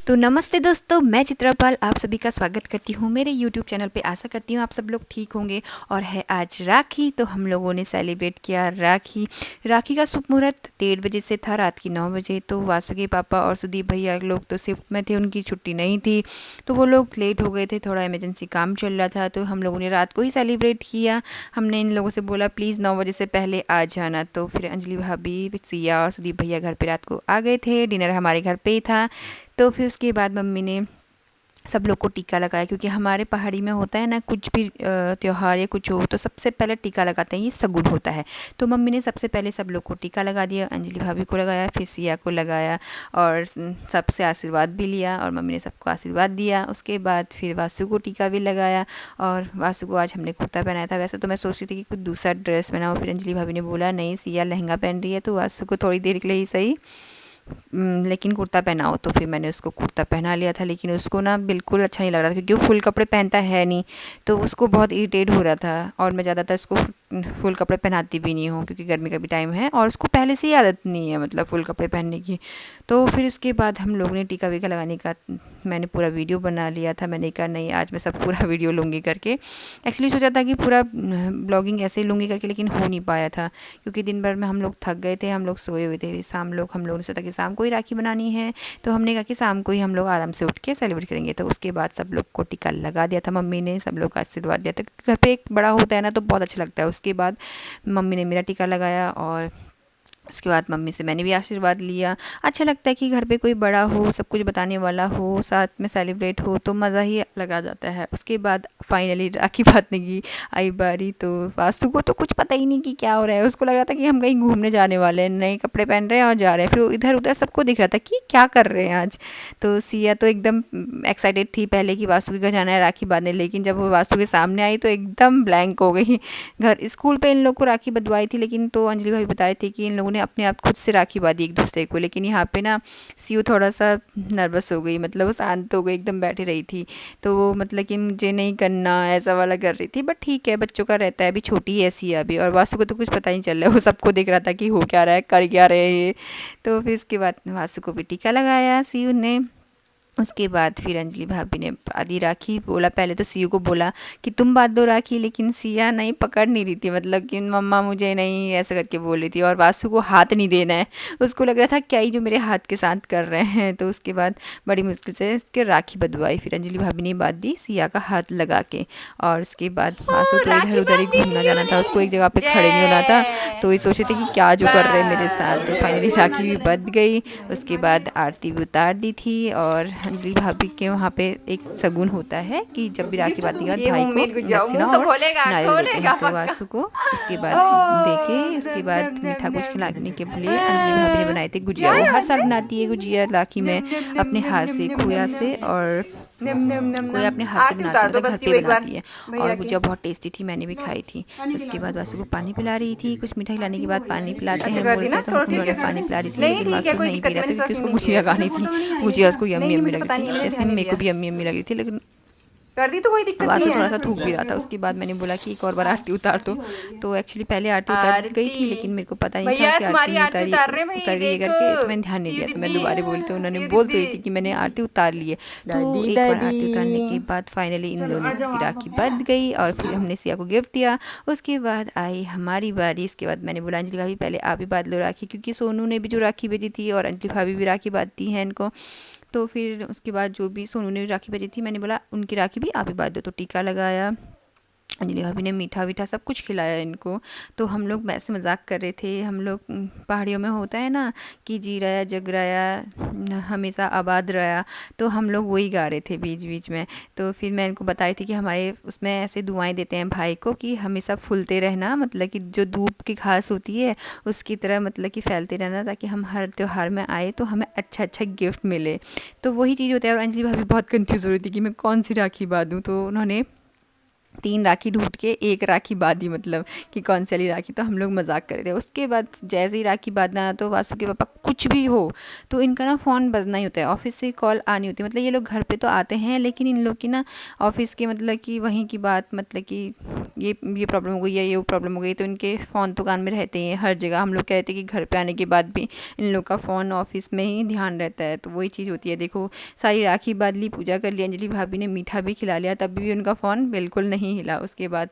तो नमस्ते दोस्तों, मैं चित्रापाल आप सभी का स्वागत करती हूँ मेरे YouTube चैनल पे। आशा करती हूँ आप सब लोग ठीक होंगे। और है आज राखी, तो हम लोगों ने सेलिब्रेट किया राखी। राखी का शुभ मुहूर्त 1:30 बजे से था, रात की 9 बजे। तो वासु के पापा और सुदीप भैया लोग तो शिफ्ट में थे, उनकी छुट्टी नहीं थी, तो वो लोग लेट हो गए थे, थोड़ा इमरजेंसी काम चल रहा था। तो हम लोगों ने रात को ही सेलिब्रेट किया। हमने इन लोगों से बोला प्लीज़ 9 बजे से पहले आ जाना। तो फिर अंजलि भाभी, सिया और सुदीप भैया घर पे रात को आ गए थे। डिनर हमारे घर पे ही था। तो फिर उसके बाद मम्मी ने सब लोग को टीका लगाया, क्योंकि हमारे पहाड़ी में होता है ना, कुछ भी त्यौहार या कुछ हो तो सबसे पहले टीका लगाते हैं, ये शगुन होता है। तो मम्मी ने सबसे पहले सब लोग को टीका लगा दिया। अंजलि भाभी को लगाया, फिर सिया को लगाया और सबसे आशीर्वाद भी लिया, और मम्मी ने सबको आशीर्वाद दिया। उसके बाद फिर वासु को टीका भी लगाया। और वासु को आज हमने कुर्ता पहनाया था। वैसे तो मैं सोच रही थी कि कुछ दूसरा ड्रेस बनाओ, फिर अंजलि भाभी ने बोला नहीं, सिया लहंगा पहन रही है तो वासु को थोड़ी देर के लिए ही सही लेकिन कुर्ता पहनाओ। तो फिर मैंने उसको कुर्ता पहना लिया था, लेकिन उसको ना बिल्कुल अच्छा नहीं लग रहा था, क्योंकि वो फुल कपड़े पहनता है नहीं, तो उसको बहुत इरिटेट हो रहा था। और मैं ज़्यादातर उसको फुल कपड़े पहनाती भी नहीं हूँ, क्योंकि गर्मी का भी टाइम है और उसको पहले से ही आदत नहीं है मतलब फुल कपड़े पहनने की। तो फिर उसके बाद हम लोग ने टीका वीका लगाने का मैंने पूरा वीडियो बना लिया था। मैंने कहा नहीं, आज मैं सब पूरा वीडियो लूँगी करके। एक्चुअली सोचा था कि पूरा ब्लॉगिंग ऐसे ही लूँगी करके, लेकिन हो नहीं पाया था, क्योंकि दिन भर में हम लोग थक गए थे, हम लोग सोए हुए थे। हम लोगों ने सोचा कि शाम को ही राखी बनानी है, तो हमने कहा कि शाम को ही हम लोग आराम से उठ के सेलिब्रेट करेंगे। तो उसके बाद सब लोग को टीका लगा दिया था मम्मी ने, सब लोग का आशीर्वाद दिया। तो घर पे एक बड़ा होता है ना, तो बहुत अच्छा लगता है। उसके बाद मम्मी ने मेरा टीका लगाया, और उसके बाद मम्मी से मैंने भी आशीर्वाद लिया। अच्छा लगता है कि घर पे कोई बड़ा हो, सब कुछ बताने वाला हो, साथ में सेलिब्रेट हो, तो मज़ा ही लगा जाता है। उसके बाद फाइनली राखी बांधने की आई बारी। तो वास्तु को तो कुछ पता ही नहीं कि क्या हो रहा है। उसको लग रहा था कि हम कहीं घूमने जाने वाले हैं, नए कपड़े पहन रहे हैं और जा रहे हैं। फिर इधर उधर सबको दिख रहा था कि क्या कर रहे हैं आज। तो सिया तो एकदम एक्साइटेड थी पहले कि वास्तु के घर जाना है राखी बांधने, लेकिन जब वो वास्तु के सामने आई तो एकदम ब्लैंक हो गई। घर स्कूल पे इन लोग को राखी बंधवाई थी, लेकिन तो अंजलि भाई बता रहे थे कि इन लोगों ने अपने आप खुद से राखी बांधी एक दूसरे को। लेकिन यहाँ पे ना सीयू थोड़ा सा नर्वस हो गई, मतलब वो शांत हो गई, एकदम बैठी रही थी। तो वो मतलब कि मुझे नहीं करना ऐसा वाला कर रही थी। बट ठीक है, बच्चों का रहता है, अभी छोटी है सिया अभी। और वासु को तो कुछ पता ही नहीं चल रहा है, वो सबको देख रहा था कि हो क्या रहा है, कर क्या रहे हैं ये। तो फिर इसके बाद वासु को भी टीका लगाया सीयू ने। उसके बाद फिर अंजलि भाभी ने आधी राखी बोला, पहले तो सीयू को बोला कि तुम बांध दो राखी, लेकिन सिया नहीं, पकड़ नहीं रही थी, मतलब कि मम्मा मुझे नहीं, ऐसा करके बोल रही थी। और वासु को हाथ नहीं देना है, उसको लग रहा था क्या ही जो मेरे हाथ के साथ कर रहे हैं। तो उसके बाद बड़ी मुश्किल से उसके राखी बंधवाई। फिर अंजलि भाभी ने बांध दी सिया का हाथ लगा के। और उसके बाद वासु तो इधर राखी उधर ही बांध दी घूमना सीयू जाना था, उसको ने। एक जगह पे खड़े नहीं होना था। तो ये सोचे थे कि जय क्या जो कर रहे हैं मेरे साथ। तो फाइनली राखी भी बस बंध गई। उसके बाद आरती भी उतार दी थी। और अंजलि भाभी के वहाँ पे एक शगुन होता है कि जब भी राखी बांधने के बाद ये भाई को होममेड गुजिया दक्षिणा मुंह तो और खोलेगा नारियल देते हैं। खोलेगा तो पक्का। वासु को उसके बाद दे के, ओ उसके नम बाद नम मीठा नम कुछ नम खिलाने के लिए अंजलि भाभी ने बनाए थे गुजिया। क्या वो है हर साल आंटी? बनाती है गुजिया राखी में, नम नम नम अपने नम हाथ नम से, नम खोया नम से, नम और नम नम नम कोई नम। अपने हाथ से आरती बनाती उतार है, दो मतलब घर बस पे यू एक बार बनाती है। और भैया की। गुजिया बहुत टेस्टी थी, मैंने भी खाई थी। उसके बाद वासु को पानी पिला रही थी, कुछ मीठा खिलाने के बाद पानी पिलाते अच्छा हैं कर दी बोलते ना, हैं, तो थोड़ा ठीक उन्होंने है। पानी पिला रही थी, नहीं लेकिन ठीक है, वासु कोई नहीं दिक्कत पी नहीं, रहा था, मैंने क्योंकि परफ्यूम उसको नहीं गुजिया किया खानी थी। गुजिया उसको यम्मी नहीं यम्मी मुझे लग रही पता नहीं थी, है, मैंने जैसे ध्यान नहीं मेरे को दिया। भी यम्मी यम्मी लग रही थी। लेकिन कर दी तो कोई दिक्कत नहीं वासु थोड़ा सा थूक भी रहा था। है। उसके बाद मैंने बोला कि एक और बार आरती उतार दो। तो एक्चुअली पहले आरती उतर गई आरती थी, लेकिन मेरे को पता नहीं था भैया कि आरती तुम्हारी नहीं आरती उतारी, उतार रहे हैं भाई, उतर गई है देखो। करके, तो मैंने ध्यान नहीं सीयू दिया। तो मैं दीदी, दोबारा बोली, तो उन्होंने सीयू बोल तो दीदी, रही थी कि मैंने आरती उतार ली है। तो दादी एक बार दादी। आरती उतारने के बाद फाइनली इन चलो आ दोनों जाओ की आप राखी अब। बंध गई, और फिर हमने सिया को गिफ्ट दिया। उसके बाद आई हमारी बारी। इसके बाद मैंने बोला अंजलि भाभी पहले आप ही बांध लो राखी, क्योंकि सोनू ने भी जो राखी भेजी थी और अंजलि भाभी भी राखी बांधती हैं इनको। तो फिर उसके बाद जो भी सोनू ने राखी भेजी थी, मैंने बोला उनकी राखी भी आप ही बांध दो। तो टीका लगाया, अंजलि भाभी ने मीठा वीठा सब कुछ खिलाया इनको। तो हम लोग वैसे मजाक कर रहे थे। हम लोग पहाड़ियों में होता है ना कि जी रहा जग रहा हमेशा आबाद रहा, तो हम लोग वही गा रहे थे बीच बीच में। तो फिर मैं इनको बता रही थी कि हमारे उसमें ऐसे दुआएं देते हैं भाई को कि हमेशा फूलते रहना, मतलब कि जो धूप की घास होती है उसकी तरह, मतलब कि फैलते रहना, ताकि हम हर त्यौहार में आए तो हमें अच्छा अच्छा गिफ्ट मिले। तो वही चीज़ होता है। और अंजलि भाभी बहुत कंफ्यूज हो रही थी कि मैं कौन सी राखी बांधूँ। तो उन्होंने 3 राखी ढूंढ के एक राखी बांधी, मतलब कि कौन सी वाली राखी। तो हम लोग मजाक कर रहे थे। उसके बाद जैसे ही राखी बांधना तो वासु के पापा कुछ भी हो तो इनका ना फ़ोन बजना ही होता है, ऑफिस से कॉल आनी होती है। मतलब ये लोग घर पे तो आते हैं लेकिन इन लोग की ना ऑफिस के मतलब कि वहीं की बात, मतलब कि ये प्रॉब्लम हो गई या ये प्रॉब्लम हो गई, तो इनके फ़ोन तो कान में रहते हैं हर जगह। हम लोग कह रहे थे कि घर पे आने के बाद भी इन लोग का फ़ोन ऑफिस में ही ध्यान रहता है। तो वही चीज़ होती है। देखो सारी राखी बांध ली, पूजा कर ली, अंजलि भाभी ने मीठा भी खिला लिया, तब भी उनका फ़ोन बिल्कुल नहीं हिला। उसके बाद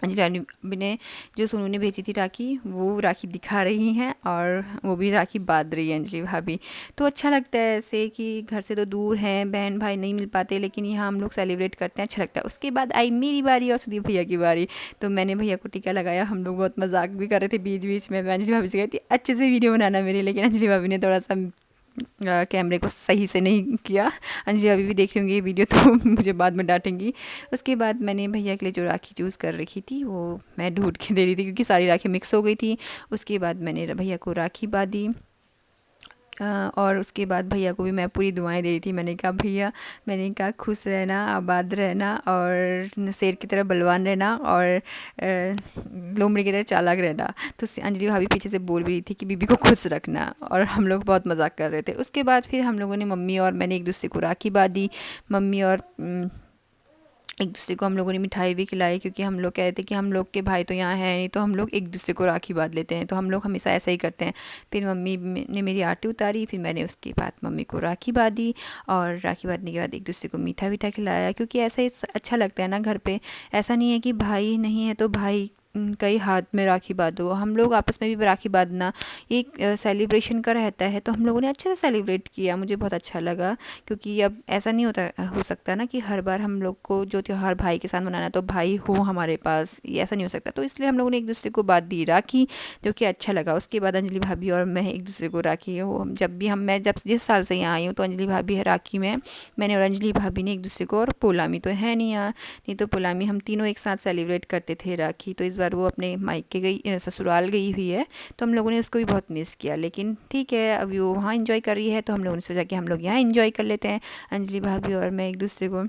अंजलि भाभी ने जो सोनू ने भेजी थी राखी, वो राखी दिखा रही हैं और वो भी राखी बांध रही है अंजलि भाभी। तो अच्छा लगता है ऐसे कि घर से तो दूर हैं, बहन भाई नहीं मिल पाते, लेकिन यहाँ हम लोग सेलिब्रेट करते हैं, अच्छा लगता है। उसके बाद आई मेरी बारी और सुदीप भैया की बारी। तो मैंने भैया को टीका लगाया। हम लोग बहुत मजाक भी कर रहे थे बीच बीच में। मैं अंजलि भाभी से कहती अच्छे से वीडियो बनाना मेरी, लेकिन अंजलि भाभी ने थोड़ा सा कैमरे को सही से नहीं किया। अंजलि अभी भी देख रही होंगी ये वीडियो तो मुझे बाद में डांटेंगी। उसके बाद मैंने भैया के लिए जो राखी चूज़ कर रखी थी वो मैं ढूंढ के दे रही थी क्योंकि सारी राखी मिक्स हो गई थी। उसके बाद मैंने भैया को राखी बांधी और उसके बाद भैया को भी मैं पूरी दुआएं दे रही थी। मैंने कहा भैया, मैंने कहा खुश रहना, आबाद रहना और शेर की तरह बलवान रहना और लोमड़ी की तरह चालाक रहना। तो अंजलि भाभी पीछे से बोल भी रही थी कि बीबी को खुश रखना, और हम लोग बहुत मजाक कर रहे थे। उसके बाद फिर हम लोगों ने, मम्मी और मैंने एक दूसरे को राखी बांधी। मम्मी और एक दूसरे को हम लोगों ने मिठाई भी खिलाई क्योंकि हम लोग कह रहे थे कि हम लोग के भाई तो यहाँ है नहीं, तो हम लोग एक दूसरे को राखी बांध लेते हैं। तो हम लोग हमेशा ऐसा ही करते हैं। फिर मम्मी ने मेरी आरती उतारी, फिर मैंने उसके बाद मम्मी को राखी बांधी और राखी बांधने के बाद एक दूसरे को मीठा वीठा खिलाया क्योंकि ऐसा ही अच्छा लगता है ना घर पे। ऐसा नहीं है कि भाई नहीं है तो भाई कई हाथ में राखी बांधो। हम लोग आपस में भी राखी बांधना एक सेलिब्रेशन का रहता है। तो हम लोगों ने अच्छे से सेलिब्रेट किया, मुझे बहुत अच्छा लगा क्योंकि अब ऐसा नहीं हो सकता ना कि हर बार हम लोग को जो त्यौहार भाई के साथ मनाना तो भाई हो हमारे पास, ये ऐसा नहीं हो सकता। तो इसलिए हम लोगों ने एक दूसरे को बांध दी राखी, जो कि अच्छा लगा। उसके बाद अंजलि भाभी और मैं एक दूसरे को राखी हो, जब भी मैं जब जिस साल से यहाँ आई हूँ तो अंजलि भाभी है राखी में, मैंने और अंजलि भाभी ने एक दूसरे को, और पोलामी तो है नहीं यहाँ, नहीं तो पोलामी हम तीनों एक साथ सेलिब्रेट करते थे राखी। तो इस बार वो अपने मायके गई, ससुराल गई हुई है, तो हम लोगों ने उसको भी बहुत मिस किया। लेकिन ठीक है, अभी वो वहाँ एंजॉय कर रही है तो हम लोगों ने सोचा कि हम लोग यहाँ एंजॉय कर लेते हैं। अंजलि भाभी और मैं एक दूसरे को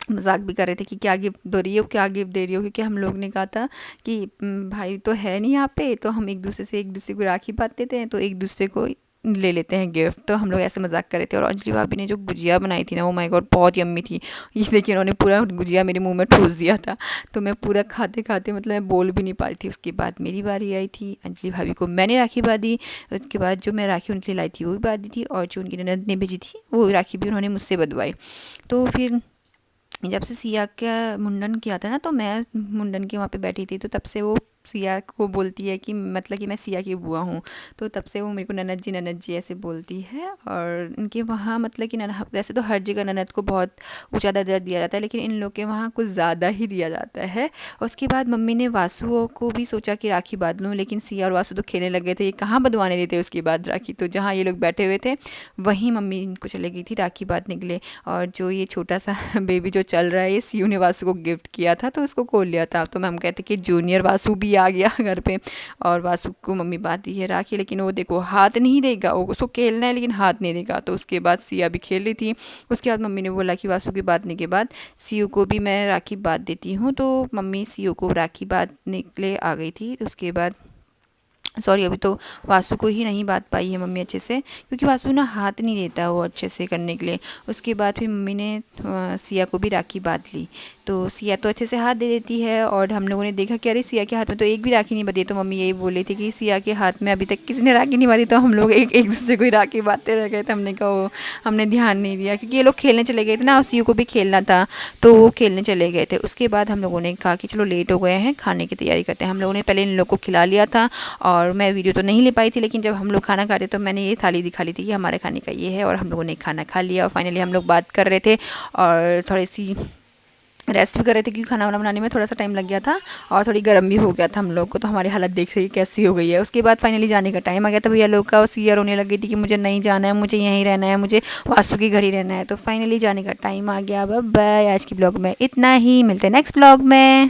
मजाक भी कर रहे थे कि क्या गिफ्ट दे रही हो, क्या गिफ्ट दे रही हो, क्योंकि हम लोग ने कहा था कि भाई तो है नहीं यहाँ पे, तो हम एक दूसरे को राखी बांधते थे तो एक दूसरे को ले लेते हैं गिफ्ट। तो हम लोग ऐसे मजाक कर रहे थे। और अंजलि भाभी ने जो गुजिया बनाई थी ना, वो माय गॉड बहुत यम्मी थी। ये देखिए उन्होंने पूरा गुजिया मेरे मुंह में ठूस दिया था, तो मैं पूरा खाते खाते मतलब मैं बोल भी नहीं पा रही थी। उसके बाद मेरी बारी आई थी, अंजलि भाभी को मैंने राखी बांधी। उसके बाद जो मैं राखी उनके लिए लाई थी वो भी बांधी थी, और जो उनकी ननद ने भेजी थी वो राखी भी उन्होंने मुझसे बंधवाई। तो फिर जब से सिया का मुंडन किया था ना, तो मैं मुंडन के वहाँ पे बैठी थी, तो तब से वो सिया को बोलती है कि मतलब कि मैं सिया की बुआ हूँ। तो तब से वो मेरे को ननद जी ऐसे बोलती है। और इनके वहाँ मतलब कि वैसे तो हर जगह ननद को बहुत ऊंचा दर्जा दिया जाता है, लेकिन इन लोग के वहाँ कुछ ज़्यादा ही दिया जाता है। उसके बाद मम्मी ने वासु को भी सोचा कि राखी बांध लूँ, लेकिन सिया और वासु तो खेलने लगे थे, ये कहाँ बंधवाने देते उसके बाद राखी। तो जहाँ ये लोग बैठे हुए थे वहीं मम्मी इनको चले गई थी राखी बांधने के लिए। और जो ये छोटा सा बेबी जो चल रहा है, ये सीयू ने वासु को गिफ्ट किया था, तो उसको खोल लिया था। तो मैम कहते कि जूनियर वासु भी आ गया घर पे, और वासु को मम्मी बांधी है राखी, लेकिन वो देखो हाथ नहीं देगा, वो उसको खेलना है लेकिन हाथ नहीं देगा। तो उसके बाद सिया भी खेल रही थी। उसके बाद मम्मी ने बोला कि वासु की बांधने के बाद सीयू को भी मैं राखी बांध देती हूँ। तो मम्मी सीयू को राखी बांधने के लिए आ गई थी। उसके बाद सॉरी, अभी तो वासु को ही नहीं बांध पाई है मम्मी अच्छे से, क्योंकि वासु ना हाथ नहीं देता वो अच्छे से करने के लिए। उसके बाद फिर मम्मी ने सिया को भी राखी बांध ली। तो सिया तो अच्छे से हाथ दे देती है, और हम लोगों ने देखा कि अरे सिया के हाथ में तो एक भी राखी नहीं बंधी। तो मम्मी यही बोल रही थी कि सिया के हाथ में अभी तक किसी ने राखी नहीं बांधी। तो हम लोग एक दूसरे को ही राखी बांधते रह गए थे। हमने कहा वो हमने ध्यान नहीं दिया, क्योंकि ये लोग खेलने चले गए थे ना, और सियू को भी खेलना था तो वो खेलने चले गए थे। उसके बाद हम लोगों ने कहा कि चलो लेट हो गए हैं, खाने की तैयारी करते हैं। हम लोगों ने पहले इन लोग को खिला लिया था, और मैं वीडियो तो नहीं ले पाई थी, लेकिन जब हम लोग खाना खाते तो मैंने ये थाली दिखा ली थी कि हमारे खाने का ये है, और हम लोगों ने खाना खा लिया। और फाइनली हम लोग बात कर रहे थे और थोड़ी सी रेस्ट भी कर रहे थे, क्योंकि खाना वाना बनाने में थोड़ा सा टाइम लग गया था, और थोड़ी गर्म भी हो गया था हम लोग को। तो हमारी हालत देख रही कैसी हो गई है। उसके बाद फाइनली जाने का टाइम आ गया था भैया लोग का, और सिया रोने लग गई थी कि मुझे नहीं जाना है, मुझे यहीं रहना है, मुझे वासु के घर ही रहना है। तो फाइनली जाने का टाइम आ गया। बाय बाय, आज की ब्लॉग में इतना ही, मिलते हैं नेक्स्ट ब्लॉग में।